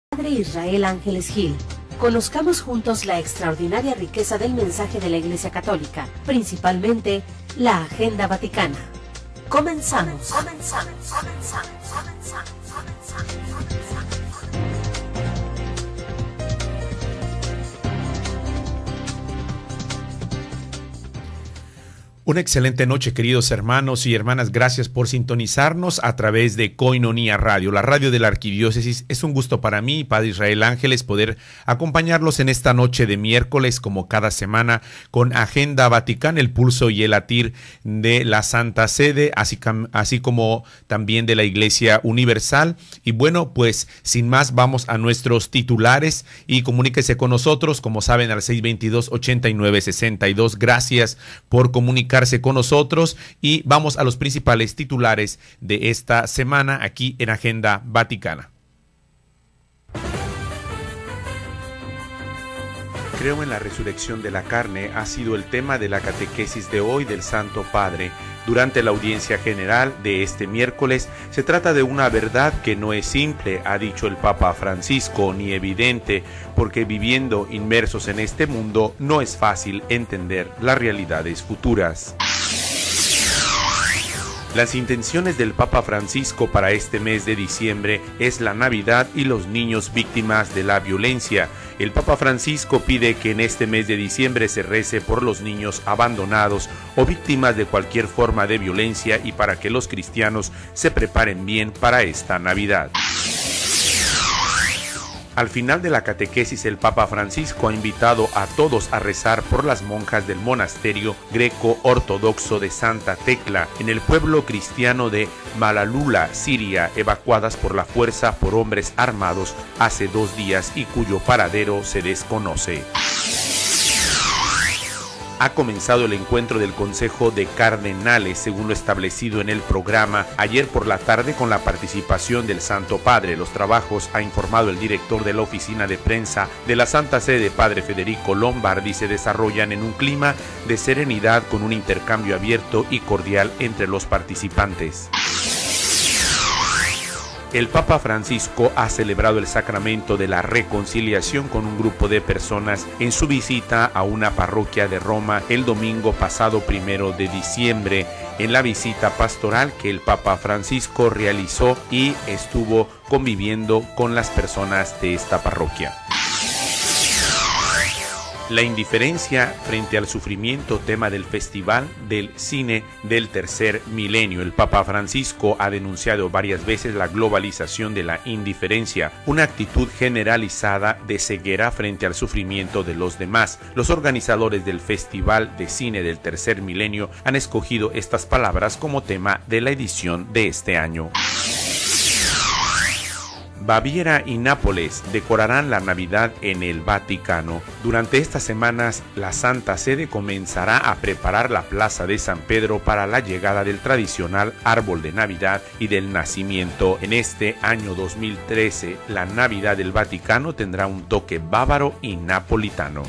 Padre Israel Ángeles Gil. Conozcamos juntos la extraordinaria riqueza del mensaje de la Iglesia Católica, principalmente la Agenda Vaticana. Comenzamos. Una excelente noche, queridos hermanos y hermanas. Gracias por sintonizarnos a través de Koinonia Radio, la radio de la Arquidiócesis. Es un gusto para mí, Padre Israel Ángeles, poder acompañarlos en esta noche de miércoles, como cada semana, con Agenda Vaticana, el pulso y el latir de la Santa Sede, así como también de la Iglesia Universal. Y bueno, pues sin más, vamos a nuestros titulares y comuníquese con nosotros, como saben, al 622-8962. Gracias por comunicarse con nosotros y vamos a los principales titulares de esta semana aquí en Agenda Vaticana. Creo en la resurrección de la carne ha sido el tema de la catequesis de hoy del Santo Padre. Durante la audiencia general de este miércoles, se trata de una verdad que no es simple, ha dicho el Papa Francisco, ni evidente, porque viviendo inmersos en este mundo no es fácil entender las realidades futuras. Las intenciones del Papa Francisco para este mes de diciembre es la Navidad y los niños víctimas de la violencia. El Papa Francisco pide que en este mes de diciembre se rece por los niños abandonados o víctimas de cualquier forma de violencia y para que los cristianos se preparen bien para esta Navidad. Al final de la catequesis, el Papa Francisco ha invitado a todos a rezar por las monjas del monasterio greco-ortodoxo de Santa Tecla, en el pueblo cristiano de Malalula, Siria, evacuadas por la fuerza por hombres armados hace 2 días y cuyo paradero se desconoce. Ha comenzado el encuentro del Consejo de Cardenales, según lo establecido en el programa, ayer por la tarde con la participación del Santo Padre. Los trabajos, ha informado el director de la oficina de prensa de la Santa Sede, Padre Federico Lombardi, se desarrollan en un clima de serenidad con un intercambio abierto y cordial entre los participantes. El Papa Francisco ha celebrado el sacramento de la reconciliación con un grupo de personas en su visita a una parroquia de Roma el domingo pasado 1 de diciembre, en la visita pastoral que el Papa Francisco realizó y estuvo conviviendo con las personas de esta parroquia. La indiferencia frente al sufrimiento, tema del Festival del Cine del Tercer Milenio. El Papa Francisco ha denunciado varias veces la globalización de la indiferencia, una actitud generalizada de ceguera frente al sufrimiento de los demás. Los organizadores del Festival de Cine del Tercer Milenio han escogido estas palabras como tema de la edición de este año. Baviera y Nápoles decorarán la Navidad en el Vaticano. Durante estas semanas, la Santa Sede comenzará a preparar la Plaza de San Pedro para la llegada del tradicional árbol de Navidad y del nacimiento. En este año 2013, la Navidad del Vaticano tendrá un toque bávaro y napolitano.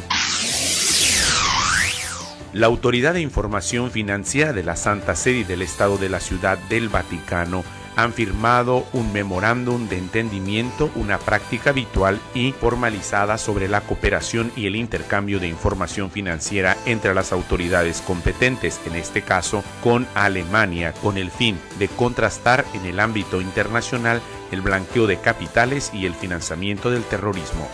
La Autoridad de Información Financiera de la Santa Sede y del Estado de la Ciudad del Vaticano han firmado un memorándum de entendimiento, una práctica habitual y formalizada sobre la cooperación y el intercambio de información financiera entre las autoridades competentes, en este caso con Alemania, con el fin de contrastar en el ámbito internacional el blanqueo de capitales y el financiamiento del terrorismo.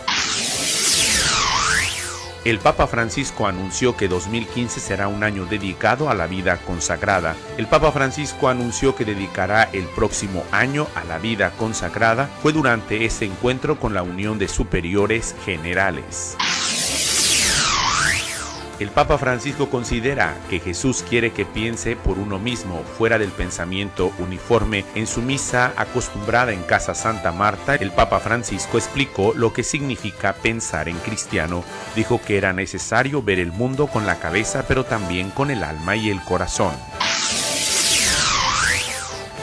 El Papa Francisco anunció que 2015 será un año dedicado a la vida consagrada. El Papa Francisco anunció que dedicará el próximo año a la vida consagrada. Fue durante este encuentro con la Unión de Superiores Generales. El Papa Francisco considera que Jesús quiere que piense por uno mismo, fuera del pensamiento uniforme. En su misa acostumbrada en Casa Santa Marta, el Papa Francisco explicó lo que significa pensar en cristiano. Dijo que era necesario ver el mundo con la cabeza, pero también con el alma y el corazón.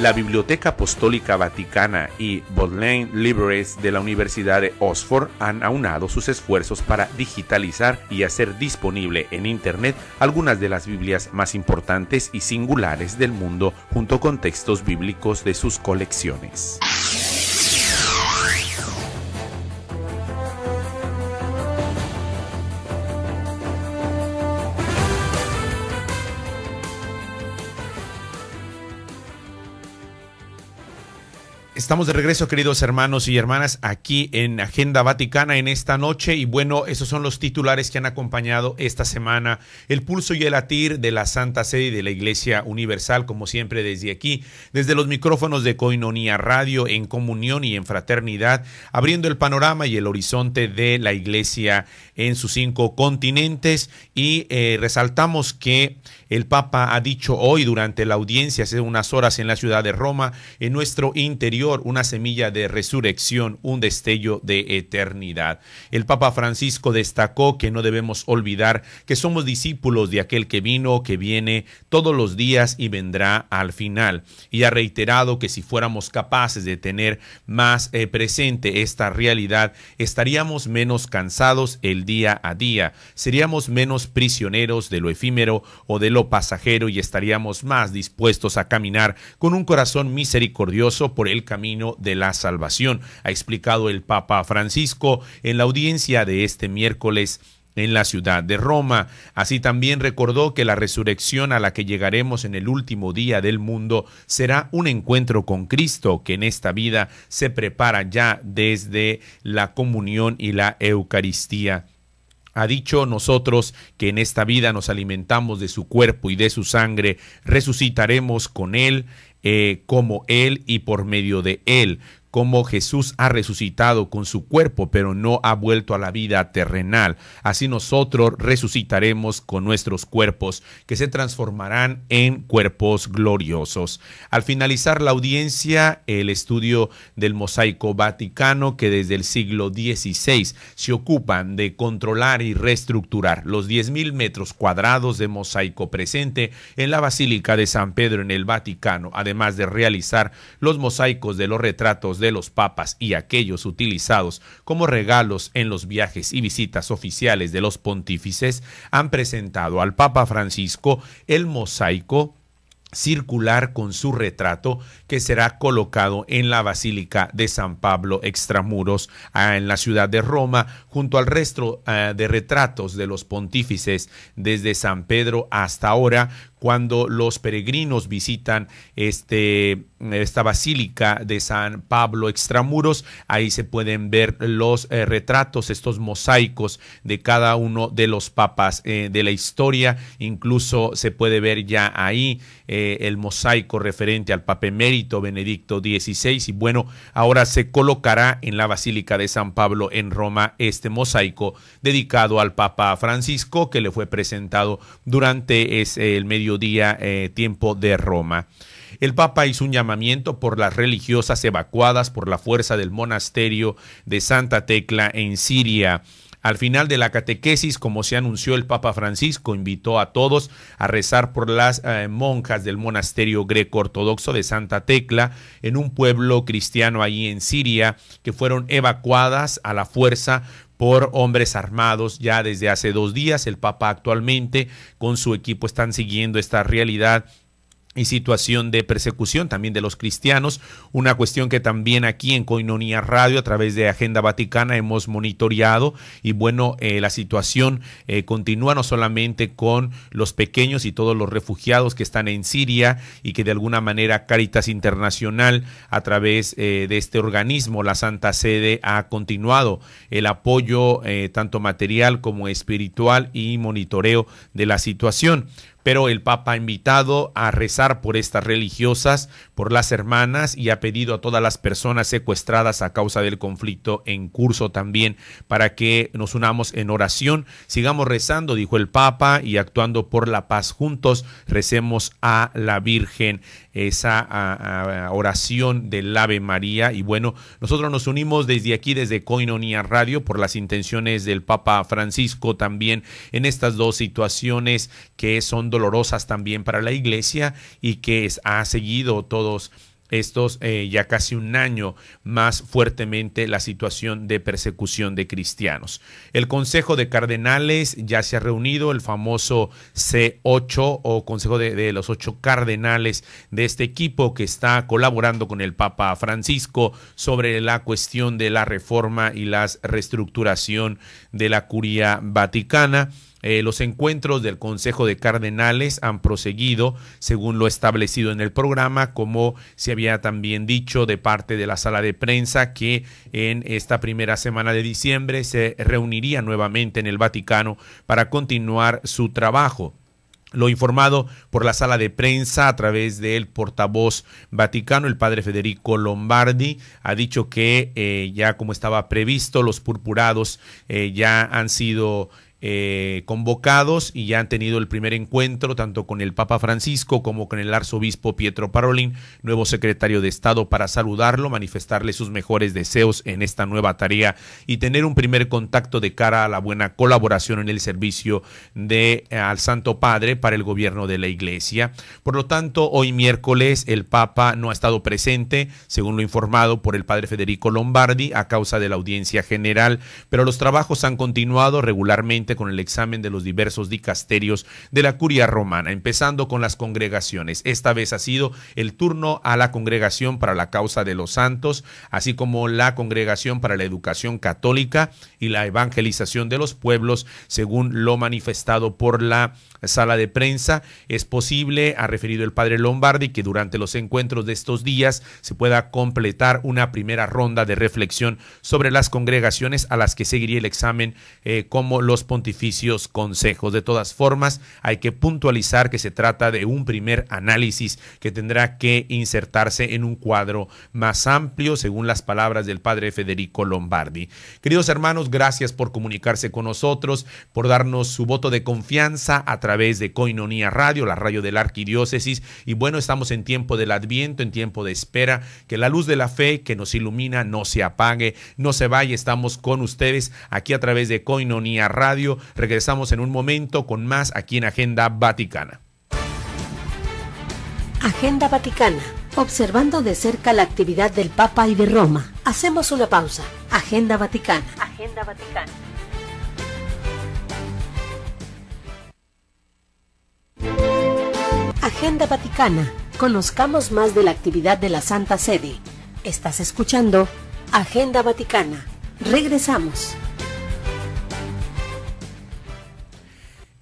La Biblioteca Apostólica Vaticana y Bodleian Libraries de la Universidad de Oxford han aunado sus esfuerzos para digitalizar y hacer disponible en Internet algunas de las Biblias más importantes y singulares del mundo, junto con textos bíblicos de sus colecciones. Estamos de regreso, queridos hermanos y hermanas, aquí en Agenda Vaticana en esta noche. Y bueno, esos son los titulares que han acompañado esta semana el pulso y el latir de la Santa Sede y de la Iglesia Universal, como siempre desde aquí, desde los micrófonos de Koinonia Radio, en comunión y en fraternidad, abriendo el panorama y el horizonte de la Iglesia en sus 5 continentes. Y resaltamos que el Papa ha dicho hoy durante la audiencia hace unas horas en la ciudad de Roma, en nuestro interior una semilla de resurrección, un destello de eternidad. El Papa Francisco destacó que no debemos olvidar que somos discípulos de aquel que vino, que viene todos los días y vendrá al final. Y ha reiterado que si fuéramos capaces de tener más presente esta realidad, estaríamos menos cansados el día a día, seríamos menos prisioneros de lo efímero o de lo pasajero y estaríamos más dispuestos a caminar con un corazón misericordioso por el camino de la salvación, ha explicado el Papa Francisco en la audiencia de este miércoles en la ciudad de Roma. Así también recordó que la resurrección a la que llegaremos en el último día del mundo será un encuentro con Cristo que en esta vida se prepara ya desde la comunión y la Eucaristía. Ha dicho: nosotros que en esta vida nos alimentamos de su cuerpo y de su sangre, resucitaremos con él, como él y por medio de él. Como Jesús ha resucitado con su cuerpo, pero no ha vuelto a la vida terrenal, así nosotros resucitaremos con nuestros cuerpos, que se transformarán en cuerpos gloriosos. Al finalizar la audiencia, el estudio del mosaico vaticano, que desde el siglo XVI se ocupan de controlar y reestructurar los 10.000 metros cuadrados de mosaico presente en la Basílica de San Pedro en el Vaticano, además de realizar los mosaicos de los retratos de los papas y aquellos utilizados como regalos en los viajes y visitas oficiales de los pontífices, han presentado al Papa Francisco el mosaico circular con su retrato, que será colocado en la Basílica de San Pablo extramuros en la ciudad de Roma, junto al resto de retratos de los pontífices desde San Pedro hasta ahora, cuando los peregrinos visitan esta Basílica de San Pablo extramuros. Ahí se pueden ver los retratos, estos mosaicos de cada uno de los papas de la historia. Incluso se puede ver ya ahí el mosaico referente al Papa Emérito Benedicto XVI. Y bueno, ahora se colocará en la Basílica de San Pablo en Roma este mosaico dedicado al Papa Francisco, que le fue presentado durante el mediodía tiempo de Roma. El Papa hizo un llamamiento por las religiosas evacuadas por la fuerza del monasterio de Santa Tecla en Siria. Al final de la catequesis, como se anunció, el Papa Francisco invitó a todos a rezar por las monjas del monasterio greco-ortodoxo de Santa Tecla, en un pueblo cristiano ahí en Siria, que fueron evacuadas a la fuerza por hombres armados ya desde hace 2 días. El Papa actualmente con su equipo están siguiendo esta realidad y situación de persecución también de los cristianos, una cuestión que también aquí en Koinonia Radio a través de Agenda Vaticana hemos monitoreado. Y bueno, la situación continúa no solamente con los pequeños y todos los refugiados que están en Siria, y que de alguna manera Cáritas Internacional a través de este organismo, la Santa Sede, ha continuado el apoyo tanto material como espiritual y monitoreo de la situación. Pero el Papa ha invitado a rezar por estas religiosas, por las hermanas, y ha pedido a todas las personas secuestradas a causa del conflicto en curso también para que nos unamos en oración. Sigamos rezando, dijo el Papa, y actuando por la paz juntos. Recemos a la Virgen esa oración del Ave María. Y bueno, nosotros nos unimos desde aquí, desde Koinonia Radio, por las intenciones del Papa Francisco también en estas 2 situaciones que son dolorosas también para la Iglesia, y que ha seguido todos estos ya casi un año más fuertemente la situación de persecución de cristianos. El Consejo de Cardenales ya se ha reunido, el famoso C8 o Consejo de los 8 cardenales de este equipo que está colaborando con el Papa Francisco sobre la cuestión de la reforma y la reestructuración de la Curia Vaticana. Los encuentros del Consejo de Cardenales han proseguido según lo establecido en el programa, como se había también dicho de parte de la sala de prensa que en esta primera semana de diciembre se reuniría nuevamente en el Vaticano para continuar su trabajo. Lo informado por la sala de prensa a través del portavoz vaticano, el padre Federico Lombardi, ha dicho que ya como estaba previsto, los purpurados ya han sido convocados y ya han tenido el primer encuentro tanto con el Papa Francisco como con el arzobispo Pietro Parolin, nuevo secretario de Estado, para saludarlo, manifestarle sus mejores deseos en esta nueva tarea y tener un primer contacto de cara a la buena colaboración en el servicio al Santo Padre para el gobierno de la Iglesia. Por lo tanto, hoy miércoles el Papa no ha estado presente, según lo informado por el padre Federico Lombardi, a causa de la audiencia general, pero los trabajos han continuado regularmente con el examen de los diversos dicasterios de la Curia Romana, empezando con las congregaciones. Esta vez ha sido el turno a la Congregación para la Causa de los Santos, así como la Congregación para la Educación Católica y la Evangelización de los Pueblos, según lo manifestado por la sala de prensa. Es posible, ha referido el padre Lombardi, que durante los encuentros de estos días se pueda completar una primera ronda de reflexión sobre las congregaciones a las que seguiría el examen como los pontificios consejos. De todas formas, hay que puntualizar que se trata de un primer análisis que tendrá que insertarse en un cuadro más amplio, según las palabras del padre Federico Lombardi. Queridos hermanos, gracias por comunicarse con nosotros, por darnos su voto de confianza a través de Koinonia Radio, la radio de la Arquidiócesis. Y bueno, estamos en tiempo del Adviento, en tiempo de espera, que la luz de la fe que nos ilumina no se apague, no se vaya. Estamos con ustedes aquí a través de Koinonia Radio. Regresamos en un momento con más aquí en Agenda Vaticana. Agenda Vaticana. Observando de cerca la actividad del Papa y de Roma. Hacemos una pausa. Agenda Vaticana. Agenda Vaticana. Agenda Vaticana. Conozcamos más de la actividad de la Santa Sede. Estás escuchando Agenda Vaticana. Regresamos.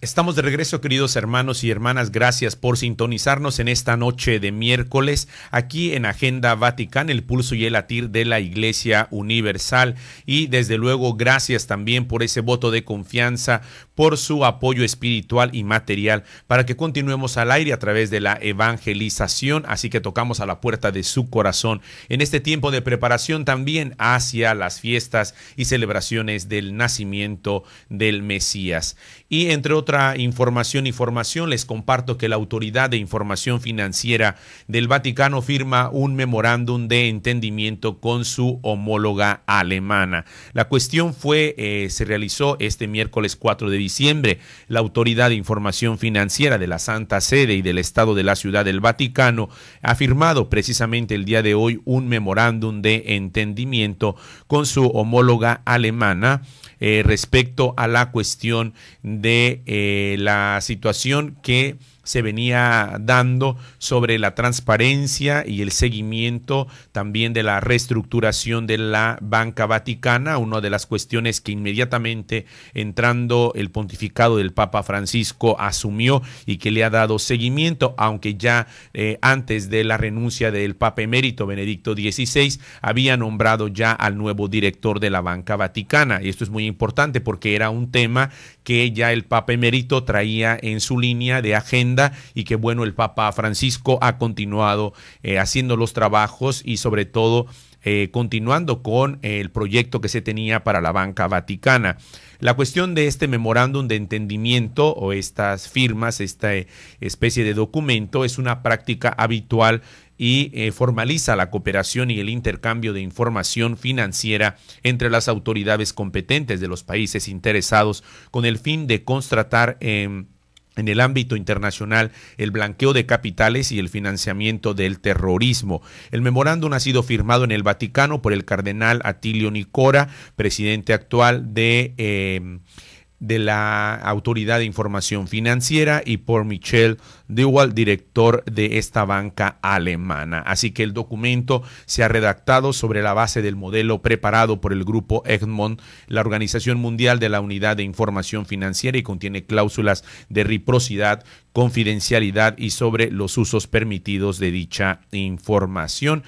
Estamos de regreso, queridos hermanos y hermanas. Gracias por sintonizarnos en esta noche de miércoles aquí en Agenda Vaticana, el pulso y el latir de la Iglesia Universal. Y desde luego, gracias también por ese voto de confianza, por su apoyo espiritual y material para que continuemos al aire a través de la evangelización. Así que tocamos a la puerta de su corazón en este tiempo de preparación también hacia las fiestas y celebraciones del nacimiento del Mesías. Y entre otra información, les comparto que la Autoridad de Información Financiera del Vaticano firma un memorándum de entendimiento con su homóloga alemana. La cuestión se realizó este miércoles 4 de diciembre. La Autoridad de Información Financiera de la Santa Sede y del Estado de la Ciudad del Vaticano ha firmado precisamente el día de hoy un memorándum de entendimiento con su homóloga alemana respecto a la cuestión de la situación que se venía dando sobre la transparencia y el seguimiento también de la reestructuración de la banca vaticana, una de las cuestiones que inmediatamente entrando el pontificado del Papa Francisco asumió y que le ha dado seguimiento, aunque ya antes de la renuncia del Papa emérito Benedicto XVI había nombrado ya al nuevo director de la banca vaticana. Y esto es muy importante porque era un tema que ya el Papa emérito traía en su línea de agenda y que bueno, el Papa Francisco ha continuado haciendo los trabajos y sobre todo continuando con el proyecto que se tenía para la banca vaticana. La cuestión de este memorándum de entendimiento o estas firmas, esta especie de documento, es una práctica habitual y formaliza la cooperación y el intercambio de información financiera entre las autoridades competentes de los países interesados con el fin de constatar en el ámbito internacional el blanqueo de capitales y el financiamiento del terrorismo. El memorándum ha sido firmado en el Vaticano por el cardenal Attilio Nicora, presidente actual de de la Autoridad de Información Financiera, y por Michel Dewald, director de esta banca alemana. Así que el documento se ha redactado sobre la base del modelo preparado por el grupo Egmont, la Organización Mundial de la Unidad de Información Financiera, y contiene cláusulas de reciprocidad, confidencialidad y sobre los usos permitidos de dicha información.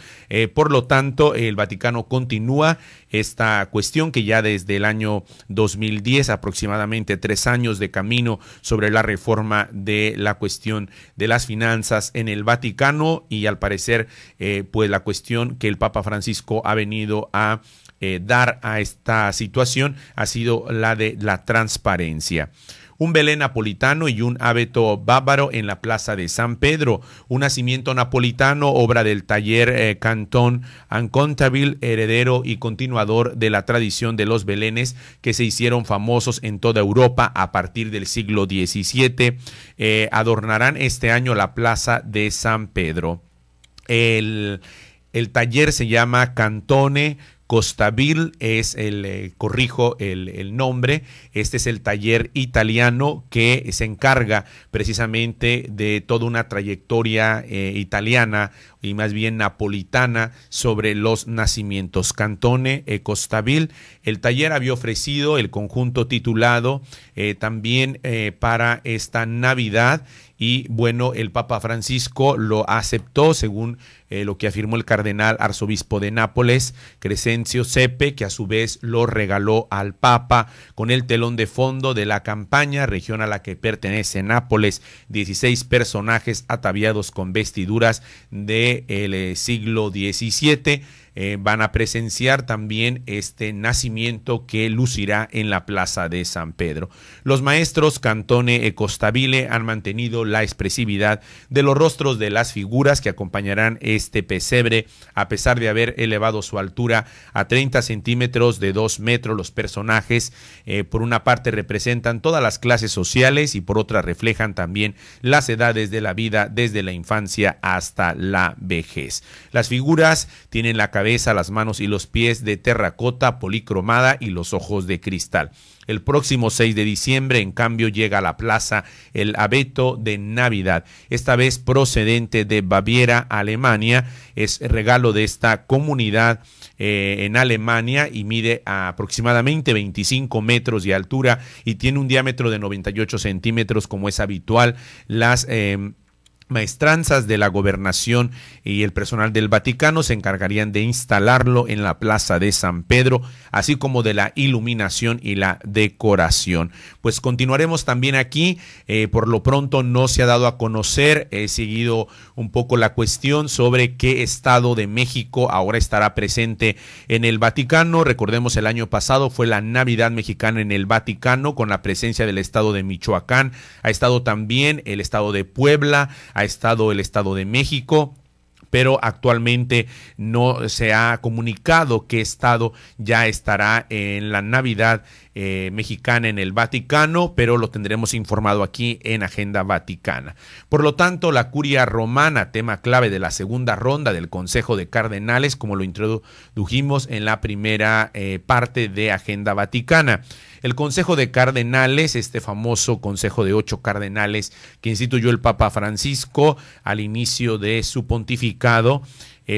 Por lo tanto, el Vaticano continúa esta cuestión que ya desde el año 2010, aproximadamente 3 años de camino sobre la reforma de la cuestión de las finanzas en el Vaticano, y al parecer pues la cuestión que el Papa Francisco ha venido a dar a esta situación ha sido la de la transparencia. Un Belén napolitano y un abeto bávaro en la plaza de San Pedro. Un nacimiento napolitano, obra del taller Canton and Contabil, heredero y continuador de la tradición de los belenes que se hicieron famosos en toda Europa a partir del siglo XVII. Adornarán este año la plaza de San Pedro. El taller se llama Cantone Contabil, es corrijo el nombre. Este es el taller italiano que se encarga precisamente de toda una trayectoria italiana y más bien napolitana sobre los nacimientos. Cantone Contabil. El taller había ofrecido el conjunto titulado también para esta Navidad, y bueno, el Papa Francisco lo aceptó, según lo que afirmó el cardenal arzobispo de Nápoles, Crescencio Sepe, que a su vez lo regaló al Papa con el telón de fondo de la campaña, región a la que pertenece Nápoles. 16 personajes ataviados con vestiduras del siglo XVII. Van a presenciar también este nacimiento que lucirá en la plaza de San Pedro. Los maestros Cantone e Contabile han mantenido la expresividad de los rostros de las figuras que acompañarán este pesebre, a pesar de haber elevado su altura a 30 centímetros de 2 metros. Los personajes, por una parte, representan todas las clases sociales y por otra reflejan también las edades de la vida, desde la infancia hasta la vejez. Las figuras tienen la cabeza, las manos y los pies de terracota policromada y los ojos de cristal. El próximo 6 de diciembre, en cambio, llega a la plaza el abeto de Navidad, esta vez procedente de Baviera, Alemania. Es regalo de esta comunidad en Alemania y mide aproximadamente 25 metros de altura y tiene un diámetro de 98 centímetros, como es habitual. Las maestranzas de la gobernación y el personal del Vaticano se encargarían de instalarlo en la plaza de San Pedro, así como de la iluminación y la decoración. Pues continuaremos también aquí. Por lo pronto no se ha dado a conocer, he seguido un poco la cuestión sobre qué estado de México ahora estará presente en el Vaticano. Recordemos, el año pasado fue la Navidad mexicana en el Vaticano, con la presencia del estado de Michoacán. Ha estado también el estado de Puebla, ha estado el estado de México, pero actualmente no se ha comunicado qué estado ya estará en la Navidad mexicana en el Vaticano, pero lo tendremos informado aquí en Agenda Vaticana. Por lo tanto, la Curia Romana, tema clave de la segunda ronda del Consejo de Cardenales, como lo introdujimos en la primera parte de Agenda Vaticana. El Consejo de Cardenales, este famoso Consejo de 8 cardenales que instituyó el Papa Francisco al inicio de su pontificado,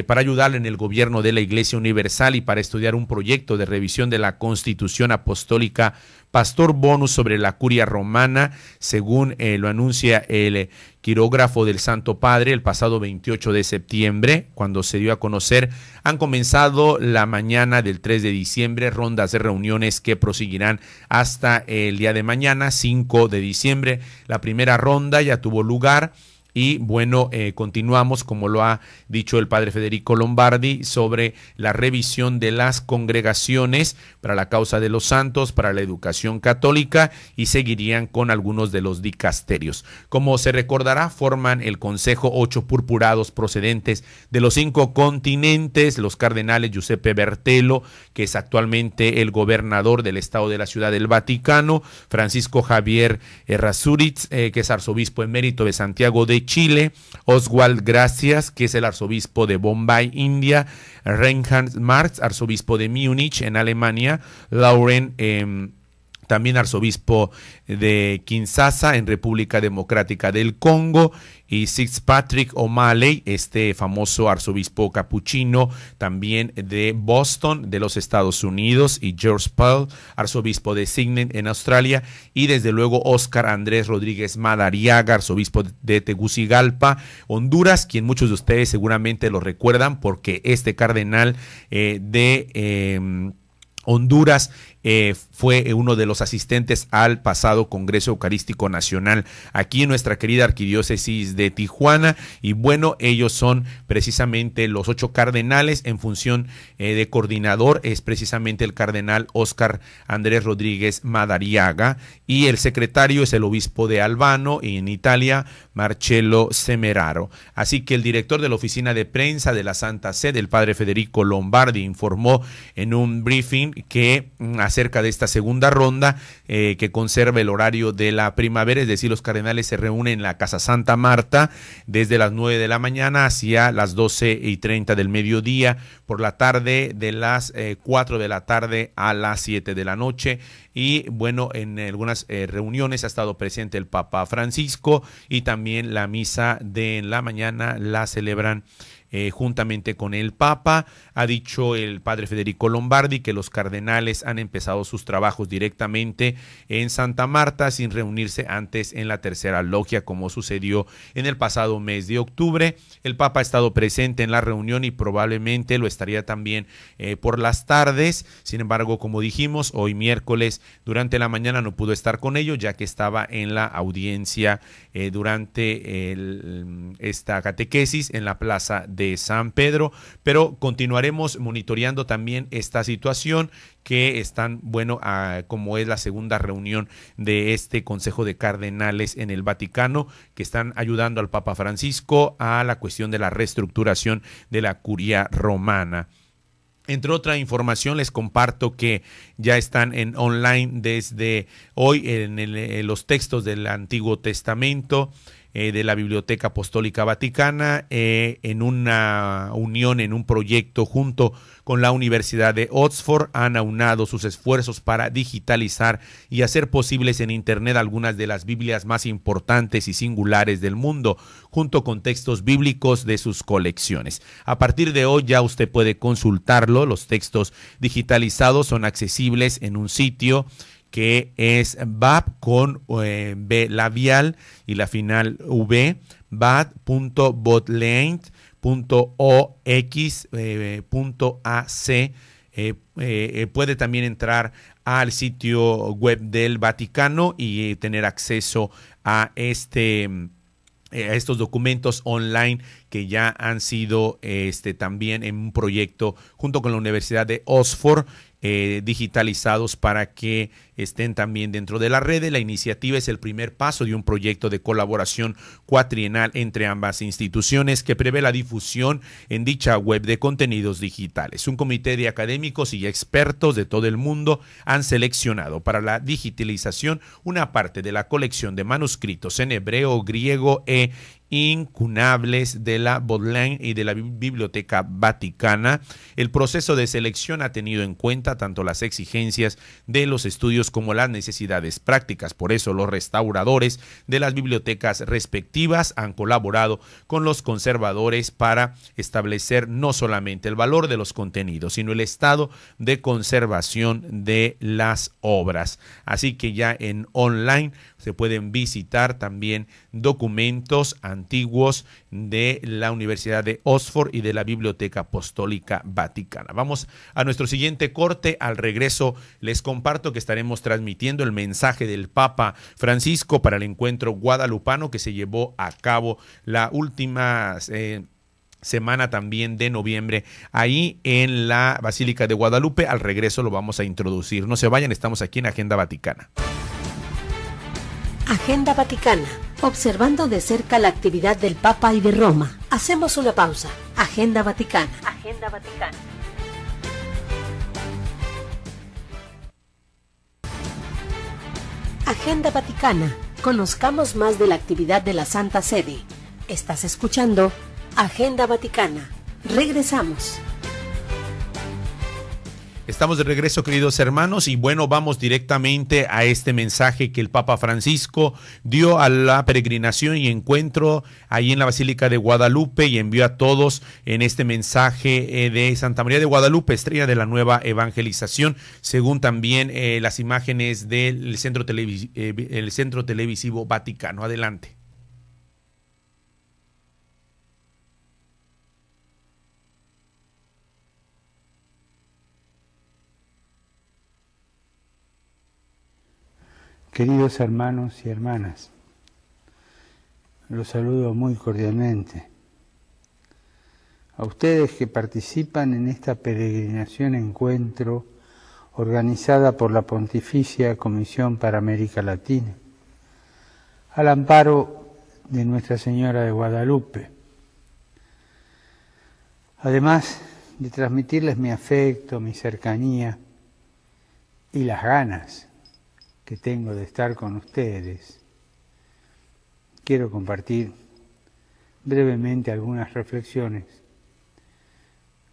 para ayudarle en el gobierno de la Iglesia Universal y para estudiar un proyecto de revisión de la Constitución Apostólica Pastor Bonus sobre la Curia Romana, según lo anuncia el quirógrafo del Santo Padre el pasado 28 de septiembre, cuando se dio a conocer. Han comenzado la mañana del 3 de diciembre rondas de reuniones que proseguirán hasta el día de mañana, 5 de diciembre. La primera ronda ya tuvo lugar. Y bueno, continuamos, como lo ha dicho el padre Federico Lombardi, sobre la revisión de las congregaciones para la causa de los santos, para la educación católica, y seguirían con algunos de los dicasterios. Como se recordará, forman el Consejo 8 purpurados procedentes de los 5 continentes, los cardenales Giuseppe Bertelo, que es actualmente el gobernador del estado de la Ciudad del Vaticano, Francisco Javier Errázuriz, que es arzobispo emérito de Santiago de Chile, Oswald Gracias, que es el arzobispo de Bombay, India, Reinhard Marx, arzobispo de Múnich en Alemania, Lauren también arzobispo de Kinshasa en República Democrática del Congo, y Fitzpatrick O'Malley, este famoso arzobispo capuchino también de Boston, de los Estados Unidos, y George Pell, arzobispo de Sydney en Australia, y desde luego Óscar Andrés Rodríguez Madariaga, arzobispo de Tegucigalpa, Honduras, quien muchos de ustedes seguramente lo recuerdan porque este cardenal de Honduras fue uno de los asistentes al pasado Congreso Eucarístico Nacional aquí en nuestra querida arquidiócesis de Tijuana, y bueno, ellos son precisamente los 8 cardenales. En función de coordinador es precisamente el cardenal Óscar Andrés Rodríguez Madariaga, y el secretario es el obispo de Albano, y en Italia Marcello Semeraro. Así que el director de la oficina de prensa de la Santa Sede, el padre Federico Lombardi, informó en un briefing que acerca de esta segunda ronda que conserva el horario de la primavera, es decir, los cardenales se reúnen en la Casa Santa Marta desde las 9 de la mañana hacia las 12:30 del mediodía, por la tarde de las 4 de la tarde a las 7 de la noche. Y bueno, en algunas reuniones ha estado presente el Papa Francisco, y también la misa de en la mañana la celebran juntamente con el Papa. Ha dicho el padre Federico Lombardi que los cardenales han empezado sus trabajos directamente en Santa Marta sin reunirse antes en la tercera logia, como sucedió en el pasado mes de octubre. El Papa ha estado presente en la reunión y probablemente lo estaría también por las tardes. Sin embargo, como dijimos, hoy miércoles durante la mañana no pudo estar con ellos, ya que estaba en la audiencia durante esta catequesis en la plaza de San Pedro, pero continuaremos monitoreando también esta situación, que están, bueno, como es la segunda reunión de este Consejo de Cardenales en el Vaticano, que están ayudando al Papa Francisco a la cuestión de la reestructuración de la curia romana. Entre otra información, les comparto que ya están en online desde hoy en los textos del Antiguo Testamento de la Biblioteca Apostólica Vaticana, en una unión, en un proyecto junto con la Universidad de Oxford, han aunado sus esfuerzos para digitalizar y hacer posibles en Internet algunas de las Biblias más importantes y singulares del mundo, junto con textos bíblicos de sus colecciones. A partir de hoy ya usted puede consultarlo. Los textos digitalizados son accesibles en un sitio que es BAP con B labial y la final V, bad.botlane.ox.ac. Puede también entrar al sitio web del Vaticano y tener acceso a estos documentos online que ya han sido también en un proyecto junto con la Universidad de Oxford, digitalizados para que estén también dentro de la red. La iniciativa es el primer paso de un proyecto de colaboración cuatrienal entre ambas instituciones que prevé la difusión en dicha web de contenidos digitales. Un comité de académicos y expertos de todo el mundo han seleccionado para la digitalización una parte de la colección de manuscritos en hebreo, griego e incunables de la Bodleian y de la Biblioteca Vaticana. El proceso de selección ha tenido en cuenta tanto las exigencias de los estudios como las necesidades prácticas. Por eso los restauradores de las bibliotecas respectivas han colaborado con los conservadores para establecer no solamente el valor de los contenidos, sino el estado de conservación de las obras. Así que ya en online se pueden visitar también documentos antiguos de la Universidad de Oxford y de la Biblioteca Apostólica Vaticana. Vamos a nuestro siguiente corte. Al regreso les comparto que estaremos transmitiendo el mensaje del Papa Francisco para el encuentro guadalupano que se llevó a cabo la última semana también de noviembre ahí en la Basílica de Guadalupe. Al regreso lo vamos a introducir. No se vayan, estamos aquí en Agenda Vaticana. Agenda Vaticana, observando de cerca la actividad del Papa y de Roma. Hacemos una pausa. Agenda Vaticana. Agenda Vaticana. Agenda Vaticana. Conozcamos más de la actividad de la Santa Sede. Estás escuchando Agenda Vaticana. Regresamos. Estamos de regreso, queridos hermanos, y bueno, vamos directamente a este mensaje que el Papa Francisco dio a la peregrinación y encuentro ahí en la Basílica de Guadalupe y envió a todos en este mensaje de Santa María de Guadalupe, estrella de la nueva evangelización, según también las imágenes del Centro Televisivo Vaticano. Adelante. Queridos hermanos y hermanas, los saludo muy cordialmente. A ustedes que participan en esta peregrinación encuentro organizada por la Pontificia Comisión para América Latina, al amparo de Nuestra Señora de Guadalupe. Además de transmitirles mi afecto, mi cercanía y las ganas que tengo de estar con ustedes, quiero compartir brevemente algunas reflexiones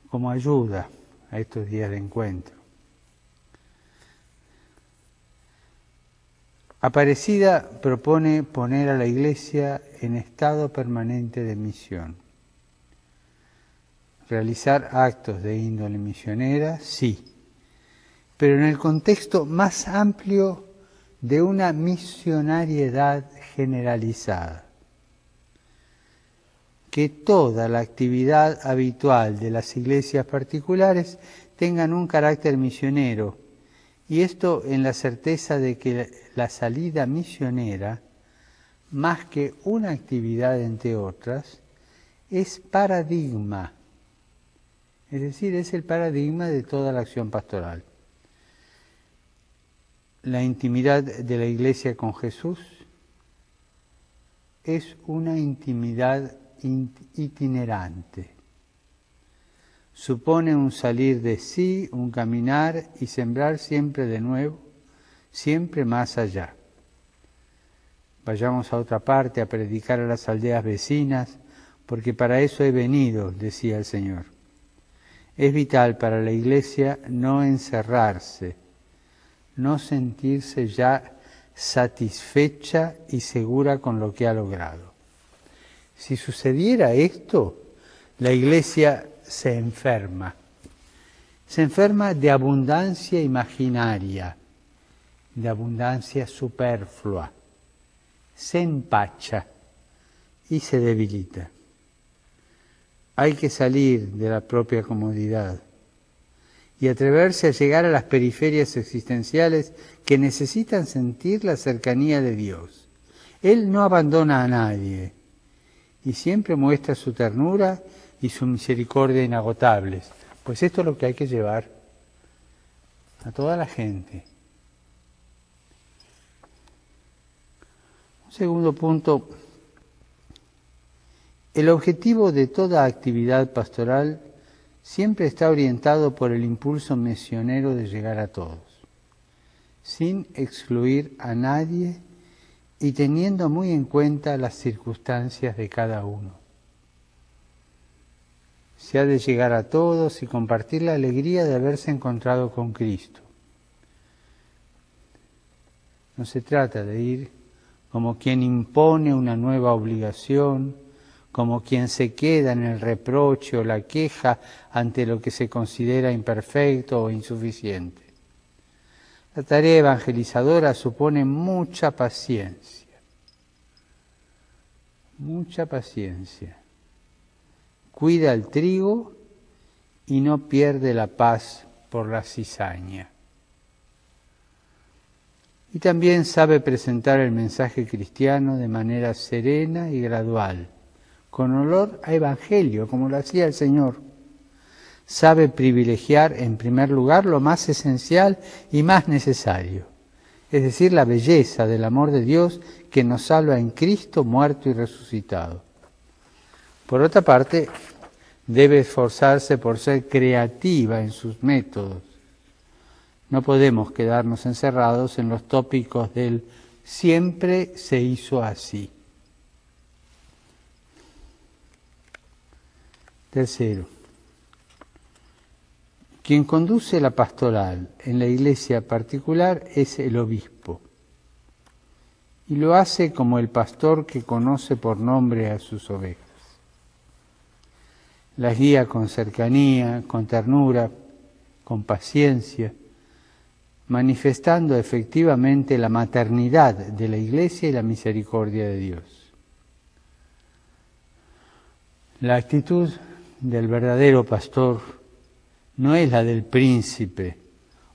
como ayuda a estos días de encuentro. Aparecida propone poner a la Iglesia en estado permanente de misión. Realizar actos de índole misionera, sí, pero en el contexto más amplio de una misionariedad generalizada. Que toda la actividad habitual de las iglesias particulares tengan un carácter misionero, y esto en la certeza de que la salida misionera, más que una actividad entre otras, es paradigma, es decir, es el paradigma de toda la acción pastoral. La intimidad de la Iglesia con Jesús es una intimidad itinerante. Supone un salir de sí, un caminar y sembrar siempre de nuevo, siempre más allá. Vayamos a otra parte a predicar a las aldeas vecinas, porque para eso he venido, decía el Señor. Es vital para la Iglesia no encerrarse, no sentirse ya satisfecha y segura con lo que ha logrado. Si sucediera esto, la Iglesia se enferma de abundancia imaginaria, de abundancia superflua, se empacha y se debilita. Hay que salir de la propia comodidad y atreverse a llegar a las periferias existenciales que necesitan sentir la cercanía de Dios. Él no abandona a nadie y siempre muestra su ternura y su misericordia inagotables. Pues esto es lo que hay que llevar a toda la gente. Un segundo punto, el objetivo de toda actividad pastoral siempre está orientado por el impulso misionero de llegar a todos, sin excluir a nadie y teniendo muy en cuenta las circunstancias de cada uno. Se ha de llegar a todos y compartir la alegría de haberse encontrado con Cristo. No se trata de ir como quien impone una nueva obligación, como quien se queda en el reproche o la queja ante lo que se considera imperfecto o insuficiente. La tarea evangelizadora supone mucha paciencia. Mucha paciencia. Cuida el trigo y no pierde la paz por la cizaña. Y también sabe presentar el mensaje cristiano de manera serena y gradual, con olor a evangelio, como lo hacía el Señor. Sabe privilegiar en primer lugar lo más esencial y más necesario, es decir, la belleza del amor de Dios que nos salva en Cristo muerto y resucitado. Por otra parte, debe esforzarse por ser creativa en sus métodos. No podemos quedarnos encerrados en los tópicos del siempre se hizo así. Tercero, Quien conduce la pastoral en la iglesia particular es el obispo, y lo hace como el pastor que conoce por nombre a sus ovejas. Las guía con cercanía, con ternura, con paciencia, manifestando efectivamente la maternidad de la Iglesia y la misericordia de Dios. La actitud del verdadero pastor no es la del príncipe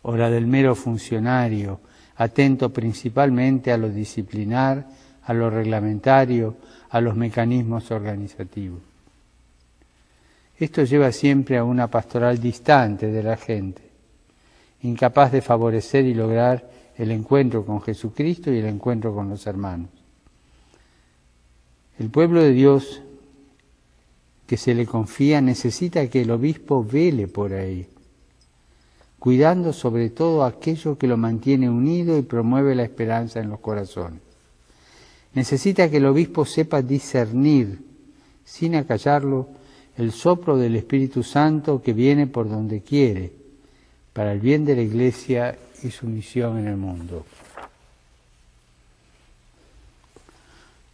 o la del mero funcionario, atento principalmente a lo disciplinar, a lo reglamentario, a los mecanismos organizativos. Esto lleva siempre a una pastoral distante de la gente, incapaz de favorecer y lograr el encuentro con Jesucristo y el encuentro con los hermanos. El pueblo de Dios que se le confía necesita que el obispo vele por ahí, cuidando sobre todo aquello que lo mantiene unido y promueve la esperanza en los corazones. Necesita que el obispo sepa discernir, sin acallarlo, el soplo del Espíritu Santo que viene por donde quiere, para el bien de la Iglesia y su misión en el mundo.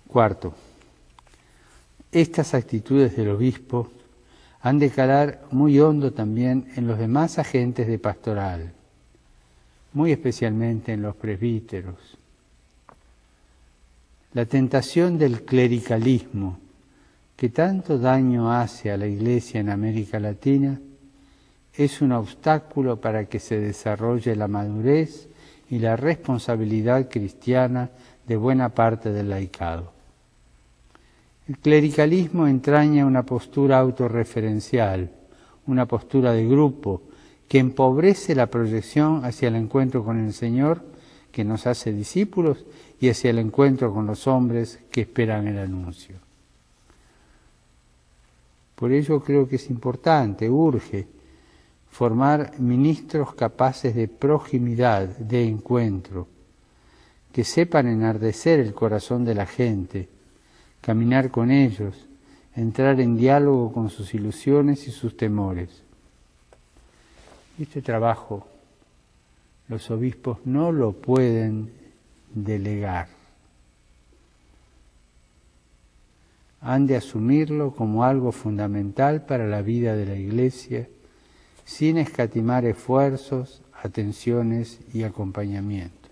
Cuarto, estas actitudes del obispo han de calar muy hondo también en los demás agentes de pastoral, muy especialmente en los presbíteros. La tentación del clericalismo, que tanto daño hace a la Iglesia en América Latina, es un obstáculo para que se desarrolle la madurez y la responsabilidad cristiana de buena parte del laicado. El clericalismo entraña una postura autorreferencial, una postura de grupo, que empobrece la proyección hacia el encuentro con el Señor, que nos hace discípulos, y hacia el encuentro con los hombres que esperan el anuncio. Por ello creo que es importante, urge, formar ministros capaces de proximidad, de encuentro, que sepan enardecer el corazón de la gente, caminar con ellos, entrar en diálogo con sus ilusiones y sus temores. Este trabajo los obispos no lo pueden delegar. Han de asumirlo como algo fundamental para la vida de la Iglesia, sin escatimar esfuerzos, atenciones y acompañamiento.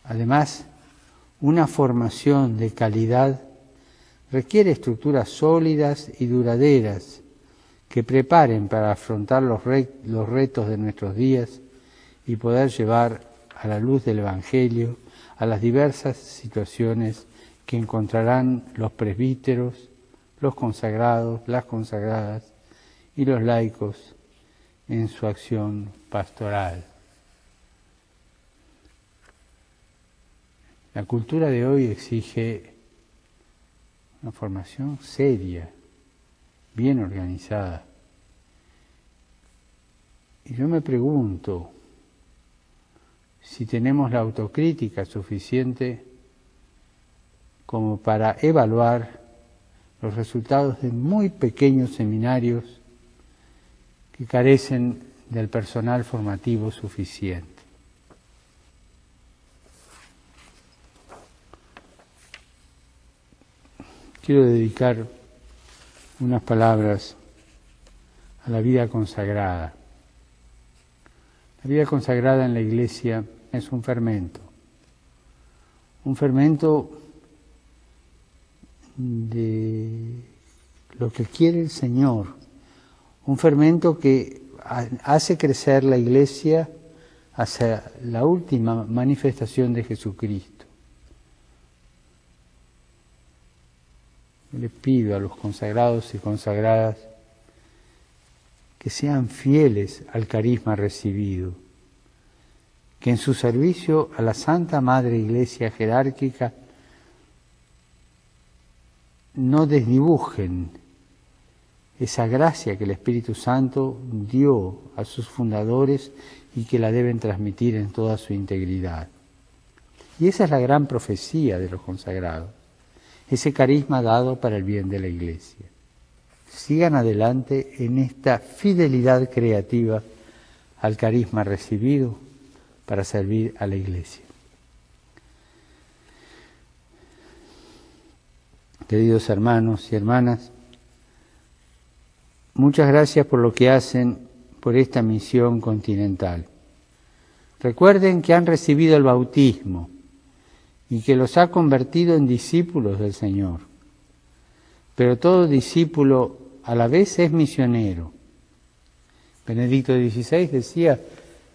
Además, una formación de calidad requiere estructuras sólidas y duraderas que preparen para afrontar los retos de nuestros días y poder llevar a la luz del Evangelio a las diversas situaciones que encontrarán los presbíteros, los consagrados, las consagradas y los laicos en su acción pastoral. La cultura de hoy exige una formación seria, bien organizada. Y yo me pregunto si tenemos la autocrítica suficiente como para evaluar los resultados de muy pequeños seminarios que carecen del personal formativo suficiente. Quiero dedicar unas palabras a la vida consagrada. La vida consagrada en la Iglesia es un fermento de lo que quiere el Señor, un fermento que hace crecer la Iglesia hacia la última manifestación de Jesucristo. Le pido a los consagrados y consagradas que sean fieles al carisma recibido, que en su servicio a la Santa Madre Iglesia jerárquica no desdibujen esa gracia que el Espíritu Santo dio a sus fundadores y que la deben transmitir en toda su integridad. Y esa es la gran profecía de los consagrados, ese carisma dado para el bien de la Iglesia. sigan adelante en esta fidelidad creativa al carisma recibido para servir a la Iglesia. Queridos hermanos y hermanas, muchas gracias por lo que hacen por esta misión continental. Recuerden que han recibido el bautismo y que los ha convertido en discípulos del Señor. Pero todo discípulo a la vez es misionero. Benedicto XVI decía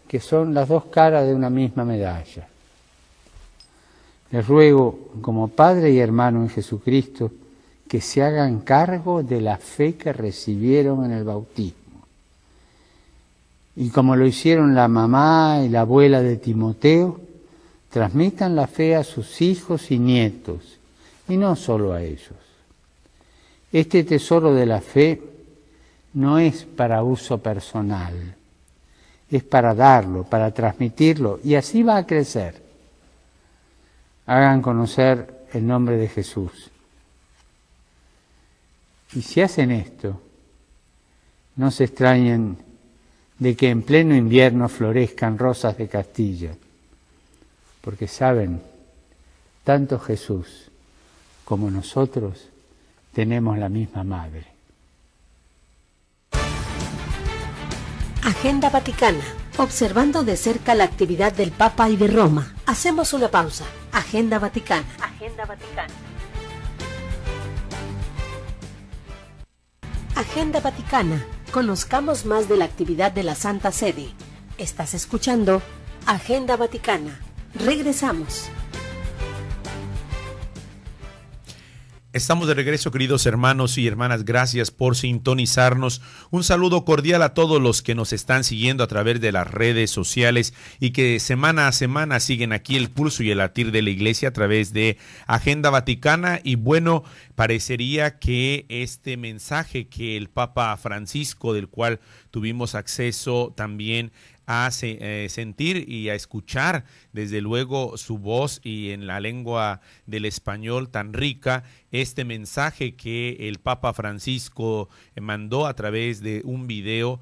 que son las dos caras de una misma medalla. Les ruego, como Padre y hermano en Jesucristo, que se hagan cargo de la fe que recibieron en el bautismo. Y como lo hicieron la mamá y la abuela de Timoteo, transmitan la fe a sus hijos y nietos, y no solo a ellos. Este tesoro de la fe no es para uso personal, es para darlo, para transmitirlo, y así va a crecer. Hagan conocer el nombre de Jesús. Y si hacen esto, no se extrañen de que en pleno invierno florezcan rosas de Castilla, porque saben, tanto Jesús como nosotros tenemos la misma madre. Agenda Vaticana. Observando de cerca la actividad del Papa y de Roma. Hacemos una pausa. Agenda Vaticana. Agenda Vaticana. Agenda Vaticana. Conozcamos más de la actividad de la Santa Sede. Estás escuchando Agenda Vaticana. Regresamos. Estamos de regreso, queridos hermanos y hermanas, gracias por sintonizarnos. Un saludo cordial a todos los que nos están siguiendo a través de las redes sociales y que semana a semana siguen aquí el pulso y el latir de la Iglesia a través de Agenda Vaticana. Y bueno, parecería que este mensaje que el Papa Francisco, del cual tuvimos acceso también a sentir y a escuchar desde luego su voz y en la lengua del español tan rica, este mensaje que el Papa Francisco mandó a través de un video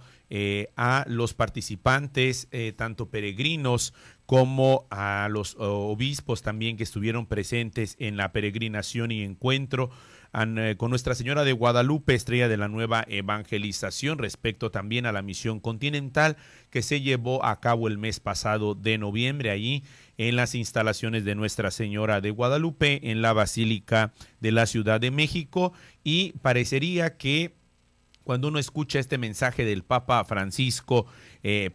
a los participantes, tanto peregrinos como a los obispos también que estuvieron presentes en la peregrinación y encuentro con Nuestra Señora de Guadalupe, estrella de la nueva evangelización, respecto también a la misión continental que se llevó a cabo el mes pasado de noviembre allí en las instalaciones de Nuestra Señora de Guadalupe en la Basílica de la Ciudad de México. Y parecería que cuando uno escucha este mensaje del Papa Francisco,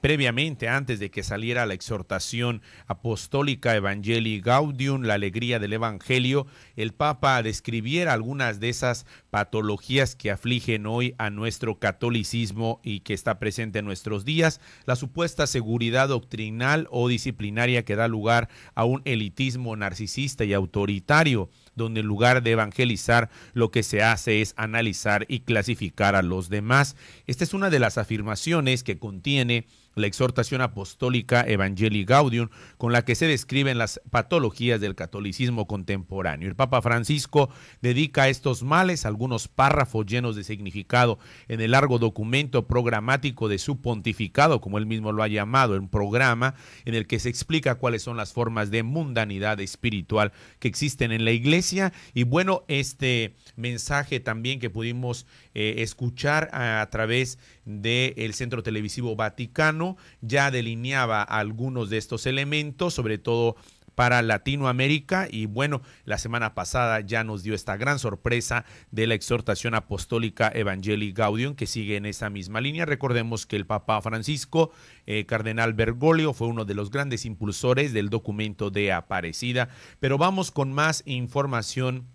previamente, antes de que saliera la exhortación apostólica Evangelii Gaudium, la alegría del Evangelio, el Papa describiera algunas de esas patologías que afligen hoy a nuestro catolicismo y que está presente en nuestros días, la supuesta seguridad doctrinal o disciplinaria que da lugar a un elitismo narcisista y autoritario, donde en lugar de evangelizar, lo que se hace es analizar y clasificar a los demás. Esta es una de las afirmaciones que contiene la exhortación apostólica Evangelii Gaudium, con la que se describen las patologías del catolicismo contemporáneo. El Papa Francisco dedica a estos males algunos párrafos llenos de significado en el largo documento programático de su pontificado, como él mismo lo ha llamado, un programa en el que se explica cuáles son las formas de mundanidad espiritual que existen en la Iglesia. Y bueno, este mensaje también que pudimos escuchar a través del Centro Televisivo Vaticano ya delineaba algunos de estos elementos, sobre todo para Latinoamérica. Y bueno, la semana pasada ya nos dio esta gran sorpresa de la exhortación apostólica Evangelii Gaudium, que sigue en esa misma línea. Recordemos que el Papa Francisco, Cardenal Bergoglio, fue uno de los grandes impulsores del documento de Aparecida. Pero vamos con más información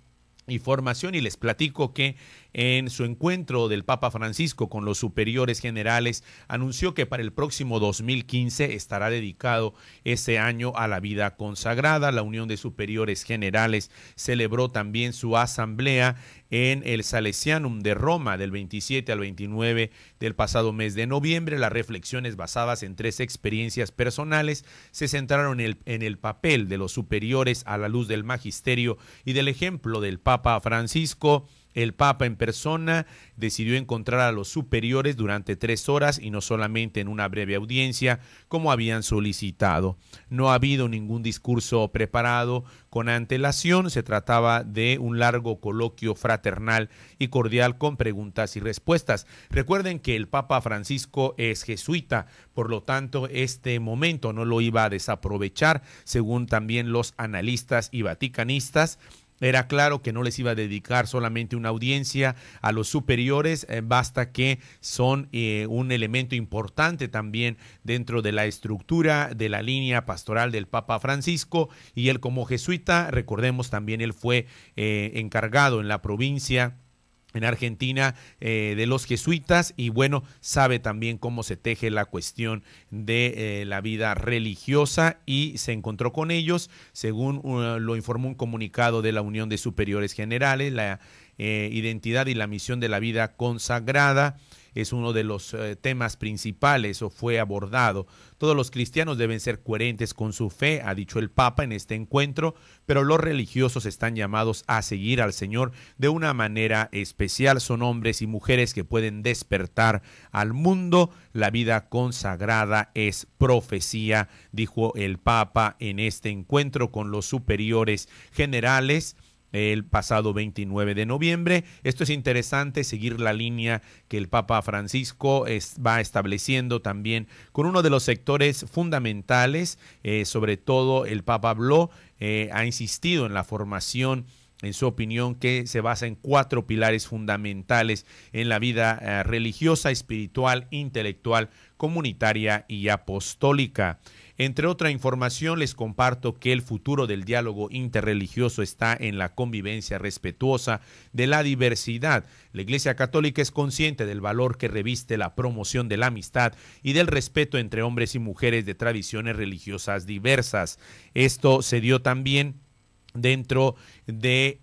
y les platico que en su encuentro del Papa Francisco con los superiores generales anunció que para el próximo 2015 estará dedicado ese año a la vida consagrada. La Unión de Superiores Generales celebró también su asamblea en el Salesianum de Roma del 27 al 29 del pasado mes de noviembre. Las reflexiones basadas en 3 experiencias personales se centraron en el papel de los superiores a la luz del magisterio y del ejemplo del Papa Francisco El Papa en persona decidió encontrar a los superiores durante 3 horas y no solamente en una breve audiencia como habían solicitado. No ha habido ningún discurso preparado con antelación, se trataba de un largo coloquio fraternal y cordial con preguntas y respuestas. Recuerden que el Papa Francisco es jesuita, por lo tanto este momento no lo iba a desaprovechar, según también los analistas y vaticanistas. Era claro que no les iba a dedicar solamente una audiencia a los superiores, basta que son un elemento importante también dentro de la estructura de la línea pastoral del Papa Francisco, y él como jesuita, recordemos también él fue encargado en la provincia en Argentina de los jesuitas, y bueno, sabe también cómo se teje la cuestión de la vida religiosa, y se encontró con ellos, según lo informó un comunicado de la Unión de Superiores Generales. La identidad y la misión de la vida consagrada es uno de los temas principales, o fue abordado. Todos los cristianos deben ser coherentes con su fe, ha dicho el Papa en este encuentro, pero los religiosos están llamados a seguir al Señor de una manera especial. Son hombres y mujeres que pueden despertar al mundo. La vida consagrada es profecía, dijo el Papa en este encuentro con los superiores generales el pasado 29 de noviembre. Esto es interesante, seguir la línea que el Papa Francisco va estableciendo también con uno de los sectores fundamentales. Sobre todo el Papa habló, ha insistido en la formación, en su opinión, que se basa en 4 pilares fundamentales en la vida religiosa, espiritual, intelectual, comunitaria y apostólica. Entre otra información, les comparto que el futuro del diálogo interreligioso está en la convivencia respetuosa de la diversidad. La Iglesia Católica es consciente del valor que reviste la promoción de la amistad y del respeto entre hombres y mujeres de tradiciones religiosas diversas. Esto se dio también dentro de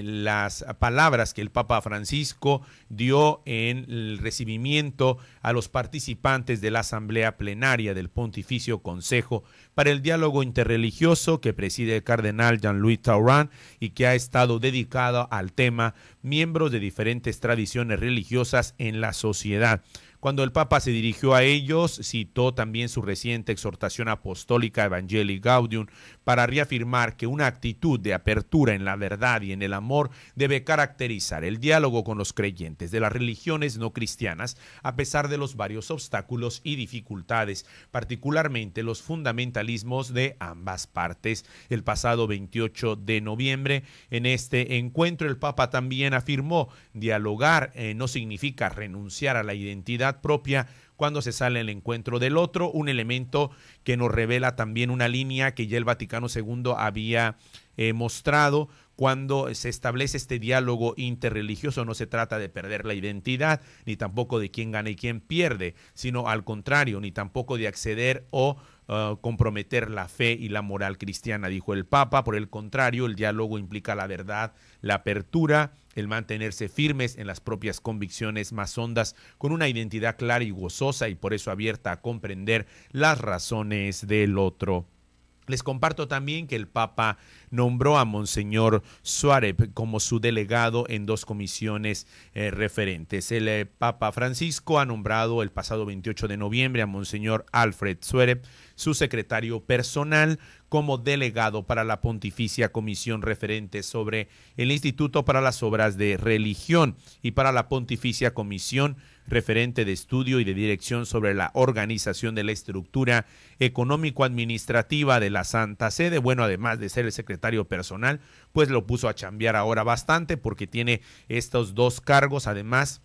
las palabras que el Papa Francisco dio en el recibimiento a los participantes de la Asamblea Plenaria del Pontificio Consejo para el Diálogo Interreligioso, que preside el cardenal Jean-Louis Tauran y que ha estado dedicado al tema miembros de diferentes tradiciones religiosas en la sociedad. Cuando el Papa se dirigió a ellos, citó también su reciente exhortación apostólica Evangelii Gaudium para reafirmar que una actitud de apertura en la verdad y en el amor debe caracterizar el diálogo con los creyentes de las religiones no cristianas, a pesar de los varios obstáculos y dificultades, particularmente los fundamentalismos de ambas partes. El pasado 28 de noviembre, en este encuentro, el Papa también afirmó: dialogar no significa renunciar a la identidad propia cuando se sale el encuentro del otro, un elemento que nos revela también una línea que ya el Vaticano II había mostrado. Cuando se establece este diálogo interreligioso, no se trata de perder la identidad, ni tampoco de quién gana y quién pierde, sino al contrario, ni tampoco de acceder o comprometer la fe y la moral cristiana, dijo el Papa. Por el contrario, el diálogo implica la verdad, la apertura, el mantenerse firmes en las propias convicciones más hondas, con una identidad clara y gozosa, y por eso abierta a comprender las razones del otro. Les comparto también que el Papa nombró a Monseñor Suárez como su delegado en 2 comisiones referentes. El Papa Francisco ha nombrado el pasado 28 de noviembre a Monseñor Alfred Suárez, su secretario personal, como delegado para la Pontificia Comisión referente sobre el Instituto para las Obras de Religión y para la Pontificia Comisión referente de estudio y de dirección sobre la organización de la estructura económico-administrativa de la Santa Sede. Bueno, además de ser el secretario personal, pues lo puso a chambear ahora bastante, porque tiene estos 2 cargos, además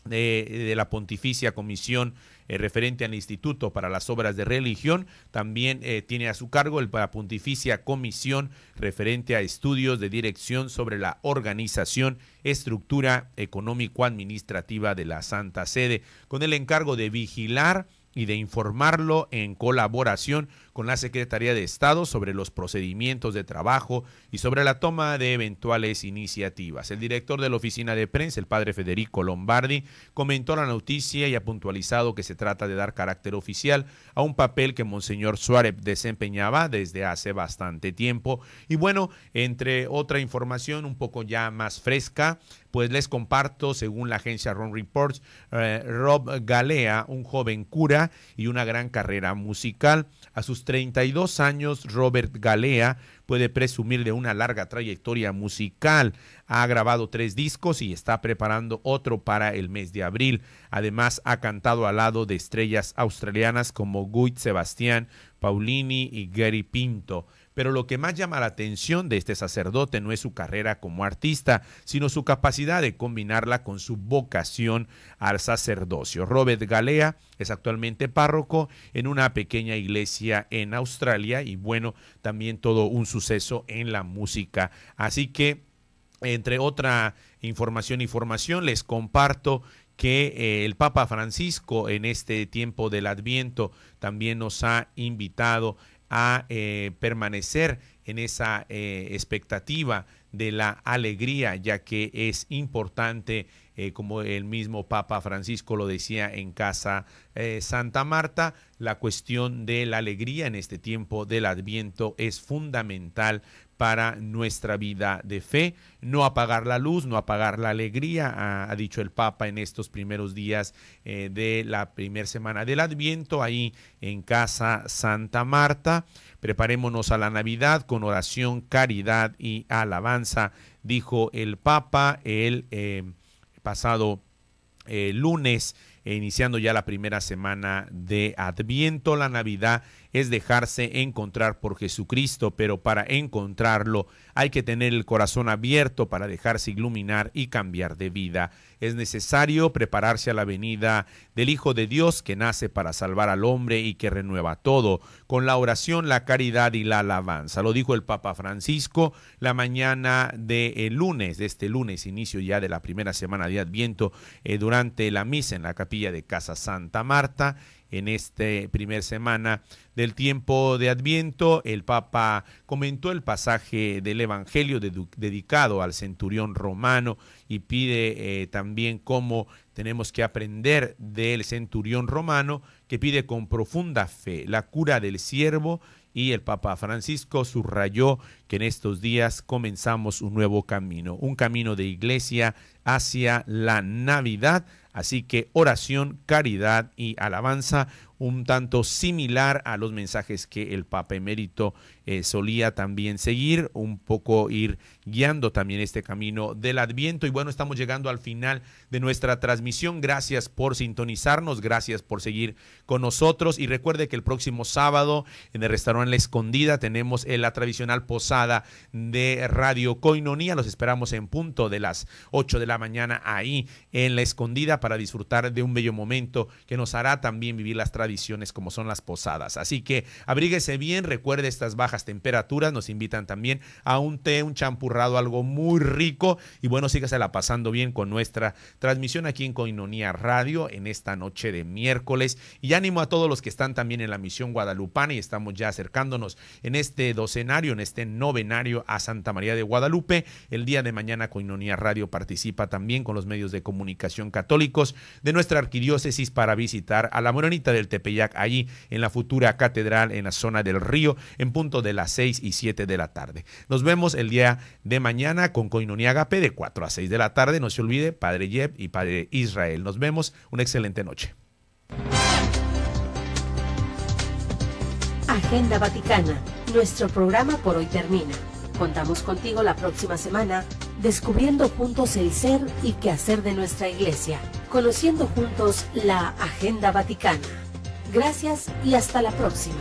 de la Pontificia Comisión referente al Instituto para las Obras de Religión. También tiene a su cargo la Pontificia Comisión referente a estudios de dirección sobre la organización, estructura económico-administrativa de la Santa Sede, con el encargo de vigilar y de informarlo en colaboración con la Secretaría de Estado sobre los procedimientos de trabajo y sobre la toma de eventuales iniciativas. El director de la oficina de prensa, el padre Federico Lombardi, comentó la noticia y ha puntualizado que se trata de dar carácter oficial a un papel que Monseñor Suárez desempeñaba desde hace bastante tiempo. Y bueno, entre otra información un poco ya más fresca, pues les comparto, según la agencia Ron Reports, Rob Galea, un joven cura y una gran carrera musical. A sus 32 años, Robert Galea puede presumir de una larga trayectoria musical. Ha grabado 3 discos y está preparando otro para el mes de abril. Además, ha cantado al lado de estrellas australianas como Guy Sebastián, Paulini y Gary Pinto. Pero lo que más llama la atención de este sacerdote no es su carrera como artista, sino su capacidad de combinarla con su vocación al sacerdocio. Robert Galea es actualmente párroco en una pequeña iglesia en Australia y bueno, también todo un suceso en la música. Así que, entre otra información, les comparto que el Papa Francisco en este tiempo del Adviento también nos ha invitado a permanecer en esa expectativa de la alegría, ya que es importante, como el mismo Papa Francisco lo decía en Casa Santa Marta, la cuestión de la alegría en este tiempo del Adviento es fundamental para nuestra vida de fe. No apagar la luz, no apagar la alegría, ha dicho el Papa en estos primeros días de la primera semana del Adviento, ahí en Casa Santa Marta. Preparémonos a la Navidad con oración, caridad y alabanza, dijo el Papa el pasado lunes, iniciando ya la primera semana de Adviento. La Navidad es dejarse encontrar por Jesucristo, pero para encontrarlo hay que tener el corazón abierto para dejarse iluminar y cambiar de vida. Es necesario prepararse a la venida del Hijo de Dios que nace para salvar al hombre y que renueva todo, con la oración, la caridad y la alabanza. Lo dijo el Papa Francisco la mañana de este lunes, inicio ya de la primera semana de Adviento, durante la misa en la capilla de Casa Santa Marta. En esta primera semana del tiempo de Adviento, el Papa comentó el pasaje del Evangelio dedicado al centurión romano y pide también cómo tenemos que aprender del centurión romano, que pide con profunda fe la cura del siervo. Y el Papa Francisco subrayó que en estos días comenzamos un nuevo camino, un camino de iglesia hacia la Navidad. Así que oración, caridad y alabanza, un tanto similar a los mensajes que el Papa Emérito solía también seguir, un poco ir guiando también este camino del Adviento. Y bueno, estamos llegando al final de nuestra transmisión. Gracias por sintonizarnos, gracias por seguir con nosotros. Y recuerde que el próximo sábado en el restaurante La Escondida tenemos la tradicional posada de Radio Koinonia. Los esperamos en punto de las 8 de la mañana ahí en La Escondida para disfrutar de un bello momento que nos hará también vivir las tradiciones como son las posadas. Así que abríguese bien, recuerde estas bajas temperaturas, nos invitan también a un té, un champurrado, algo muy rico y bueno, sígasela pasando bien con nuestra transmisión aquí en Koinonia Radio en esta noche de miércoles. Y ánimo a todos los que están también en la misión guadalupana y estamos ya acercándonos en este docenario, en este novenario a Santa María de Guadalupe. El día de mañana Koinonia Radio participa también con los medios de comunicación católicos de nuestra arquidiócesis para visitar a la Morenita del Tepeyac, allí en la futura catedral en la zona del río, en punto de las 6 y 7 de la tarde. Nos vemos el día de mañana con Koinonia Agape de 4 a 6 de la tarde. No se olvide, Padre Jeb y Padre Israel. Nos vemos, una excelente noche. Agenda Vaticana. Nuestro programa por hoy termina. Contamos contigo la próxima semana, descubriendo juntos el ser y quehacer de nuestra Iglesia, conociendo juntos la Agenda Vaticana. Gracias y hasta la próxima.